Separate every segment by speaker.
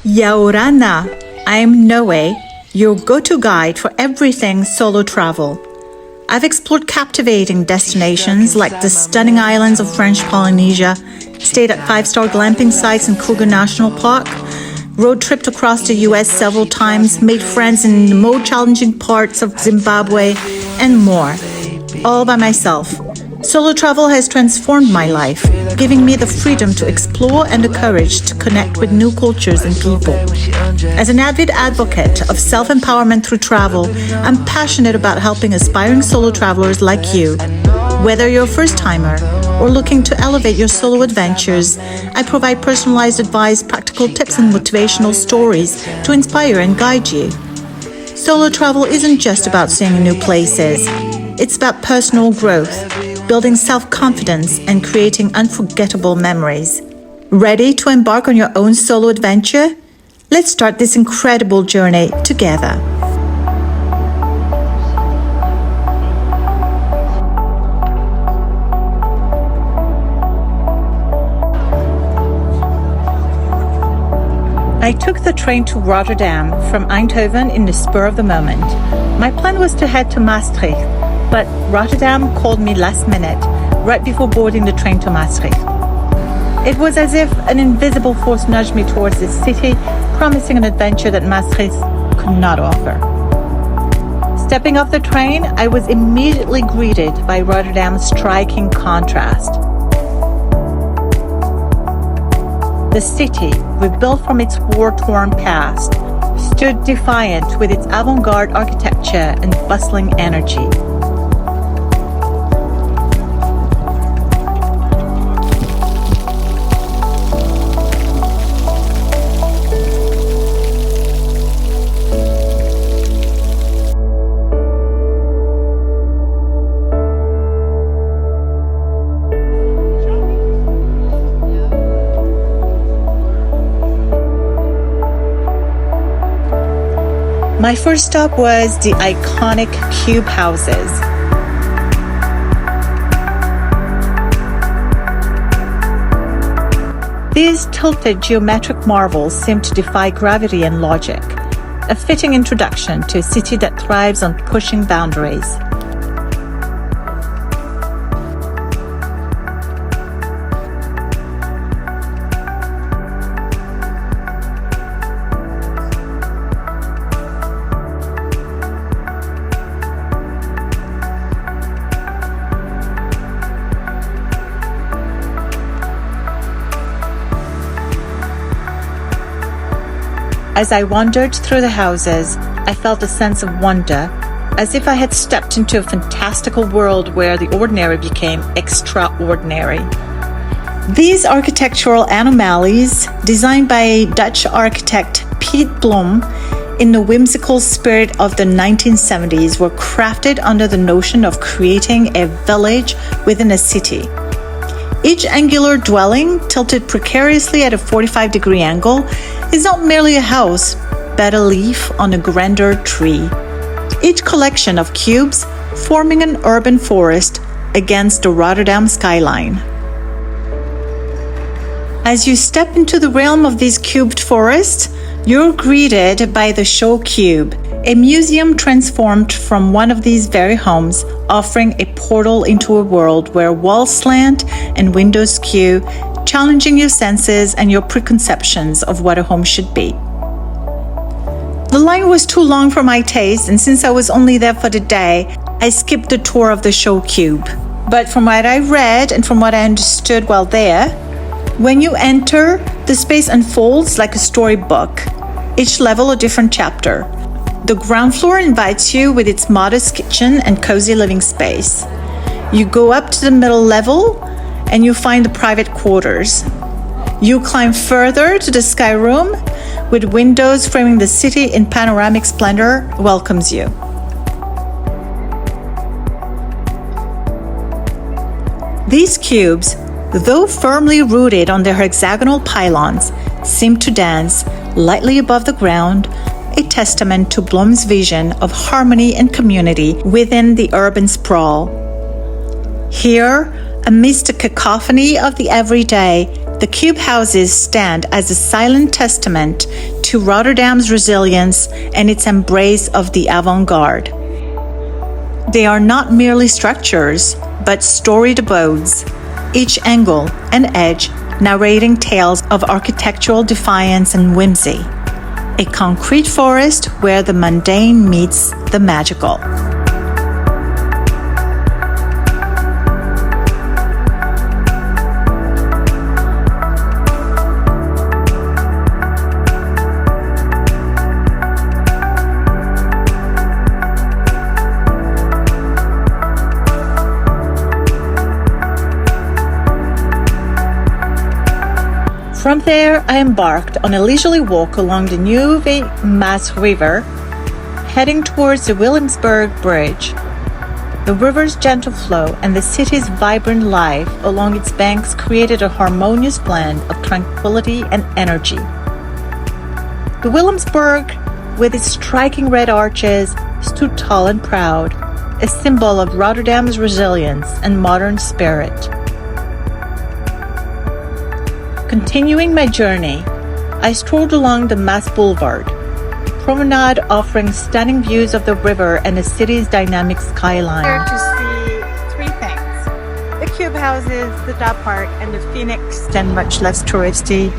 Speaker 1: Yaorana, I'm Noe, your go-to guide for everything solo travel. I've explored captivating destinations like the stunning islands of French Polynesia, stayed at 5-star glamping sites in Kruger National Park, road tripped across the US several times, made friends in the more challenging parts of Zimbabwe, and more, all by myself. Solo travel has transformed my life, giving me the freedom to explore and the courage to connect with new cultures and people. As an avid advocate of self-empowerment through travel, I'm passionate about helping aspiring solo travelers like you. Whether you're a first-timer or looking to elevate your solo adventures, I provide personalized advice, practical tips, and motivational stories to inspire and guide you. Solo travel isn't just about seeing new places. It's about personal growth, building self-confidence, and creating unforgettable memories. Ready to embark on your own solo adventure? Let's start this incredible journey together. I took the train to Rotterdam from Eindhoven in the spur of the moment. My plan was to head to Maastricht, but Rotterdam called me last minute, right before boarding the train to Maastricht. It was as if an invisible force nudged me towards this city, promising an adventure that Maastricht could not offer. Stepping off the train, I was immediately greeted by Rotterdam's striking contrast. The city, rebuilt from its war-torn past, stood defiant with its avant-garde architecture and bustling energy. My first stop was the iconic cube houses. These tilted geometric marvels seem to defy gravity and logic, a fitting introduction to a city that thrives on pushing boundaries. As I wandered through the houses, I felt a sense of wonder, as if I had stepped into a fantastical world where the ordinary became extraordinary. These architectural anomalies, designed by Dutch architect Piet Blom in the whimsical spirit of the 1970s, were crafted under the notion of creating a village within a city. Each angular dwelling, tilted precariously at a 45-degree angle, is not merely a house, but a leaf on a grander tree. Each collection of cubes forming an urban forest against the Rotterdam skyline. As you step into the realm of these cubed forests, you're greeted by the Show Cube, a museum transformed from one of these very homes, offering a portal into a world where walls slant and windows skew, challenging your senses and your preconceptions of what a home should be. The line was too long for my taste, and since I was only there for the day, I skipped the tour of the Show Cube. But from what I read and from what I understood while there, when you enter, the space unfolds like a storybook, each level a different chapter. The ground floor invites you with its modest kitchen and cozy living space. You go up to the middle level and you find the private quarters. You climb further to the sky room, with windows framing the city in panoramic splendor, welcomes you. These cubes, though firmly rooted on their hexagonal pylons, seem to dance lightly above the ground, a testament to Blom's vision of harmony and community within the urban sprawl. Here, amidst the cacophony of the everyday, the cube houses stand as a silent testament to Rotterdam's resilience and its embrace of the avant-garde. They are not merely structures, but storied abodes, each angle and edge narrating tales of architectural defiance and whimsy. A concrete forest where the mundane meets the magical. From there, I embarked on a leisurely walk along the Nieuwe Maas River, heading towards the Willemsburg Bridge. The river's gentle flow and the city's vibrant life along its banks created a harmonious blend of tranquility and energy. The Willemsburg, with its striking red arches, stood tall and proud, a symbol of Rotterdam's resilience and modern spirit. Continuing my journey, I strolled along the Maas Boulevard, a promenade offering stunning views of the river and the city's dynamic skyline. Here to see three things: the cube houses, the dog park, and the Phoenix, and much less touristy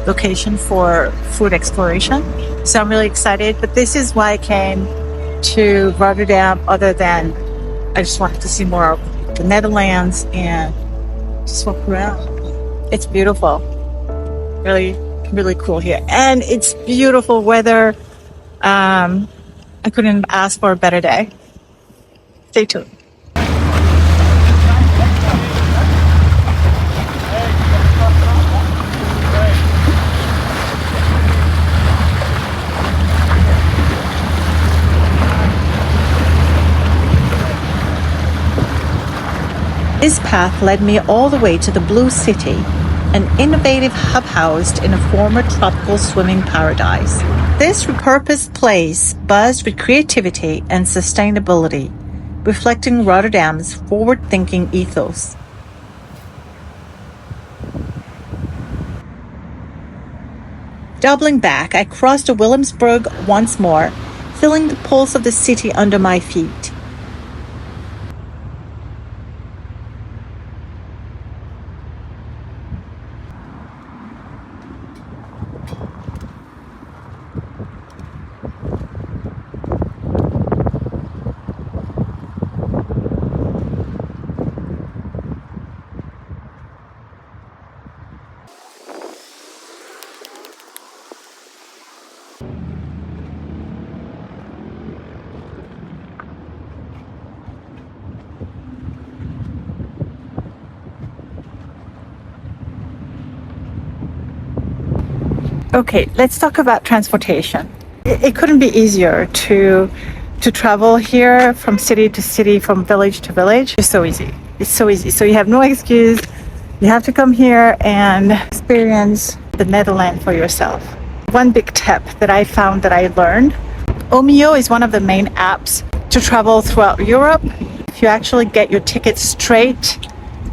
Speaker 1: location for food exploration. So I'm really excited, but this is why I came to Rotterdam, other than I just wanted to see more of the Netherlands and just walk around. It's beautiful. Really cool here, and it's beautiful weather. I couldn't ask for a better day. Stay tuned. This path led me all the way to the Blue City, an innovative hub housed in a former tropical swimming paradise. This repurposed place buzzed with creativity and sustainability, reflecting Rotterdam's forward-thinking ethos. Doubling back, I crossed the Willemsburg once more, feeling the pulse of the city under my feet. Okay, let's talk about transportation. It couldn't be easier to travel here from city to city, from village to village. It's so easy. It's so easy. So you have no excuse. You have to come here and experience the Netherlands for yourself. One big tip that I found that I learned, Omio is one of the main apps to travel throughout Europe. If you actually get your tickets straight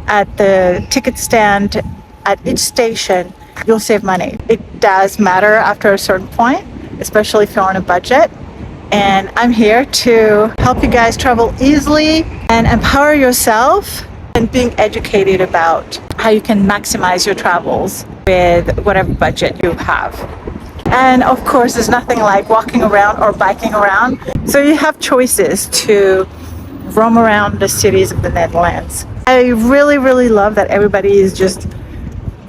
Speaker 1: at the ticket stand at each station, you'll save money. It does matter after a certain point, especially if you're on a budget. And I'm here to help you guys travel easily and empower yourself and being educated about how you can maximize your travels with whatever budget you have. And of course, there's nothing like walking around or biking around. So you have choices to roam around the cities of the Netherlands. I really love that everybody is just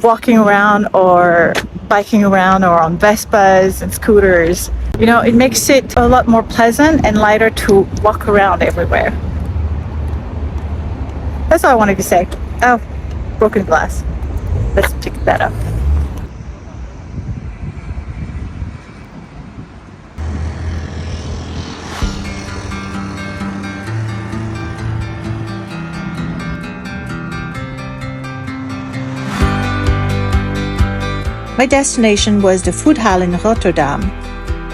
Speaker 1: walking around or biking around or on Vespas and scooters. You know, it makes it a lot more pleasant and lighter to walk around everywhere. That's all I wanted to say. Oh, broken glass. Let's pick that up. My destination was the food hall in Rotterdam,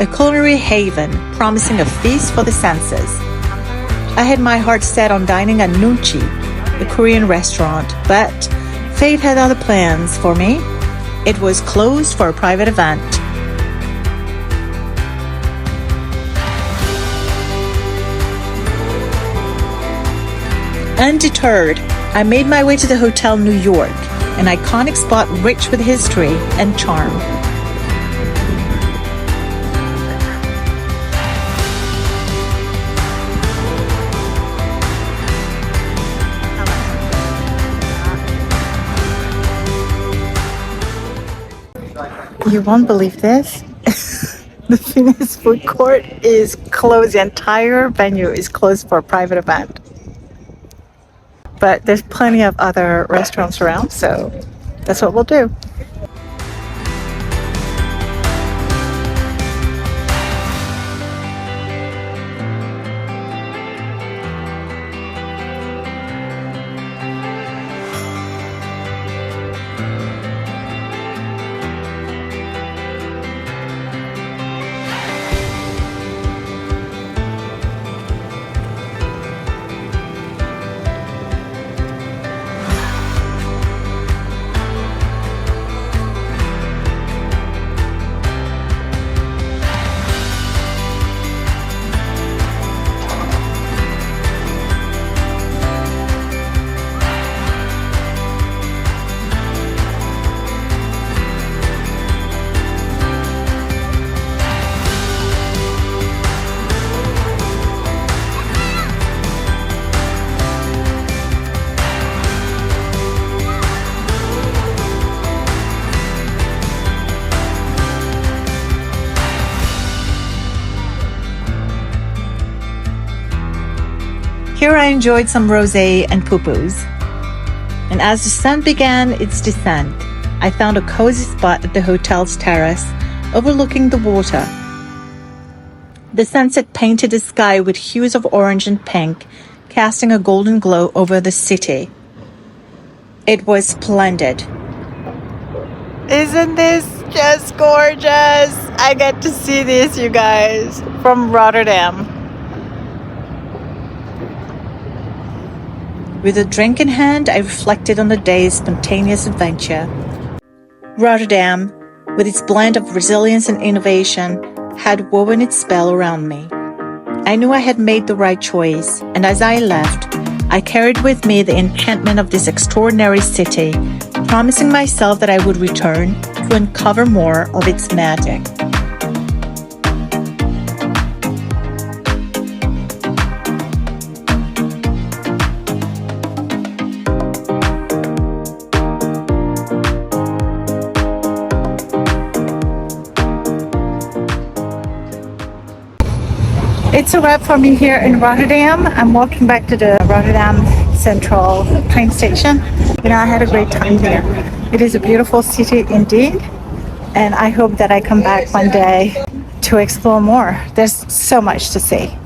Speaker 1: a culinary haven promising a feast for the senses. I had my heart set on dining at Nunchi, a Korean restaurant, but fate had other plans for me. It was closed for a private event. Undeterred, I made my way to the Hotel New York, an iconic spot rich with history and charm. You won't believe this. The Finnish food court is closed. The entire venue is closed for a private event. But there's plenty of other restaurants around, so that's what we'll do. Here I enjoyed some rosé and pupus. And as the sun began its descent, I found a cozy spot at the hotel's terrace overlooking the water. The sunset painted the sky with hues of orange and pink, casting a golden glow over the city. It was splendid. Isn't this just gorgeous? I get to see this, you guys, from Rotterdam. With a drink in hand, I reflected on the day's spontaneous adventure. Rotterdam, with its blend of resilience and innovation, had woven its spell around me. I knew I had made the right choice, and as I left, I carried with me the enchantment of this extraordinary city, promising myself that I would return to uncover more of its magic. It's a wrap for me here in Rotterdam. I'm walking back to the Rotterdam Central train station. I had a great time here. It is a beautiful city indeed, and I hope that I come back one day to explore more. There's so much to see.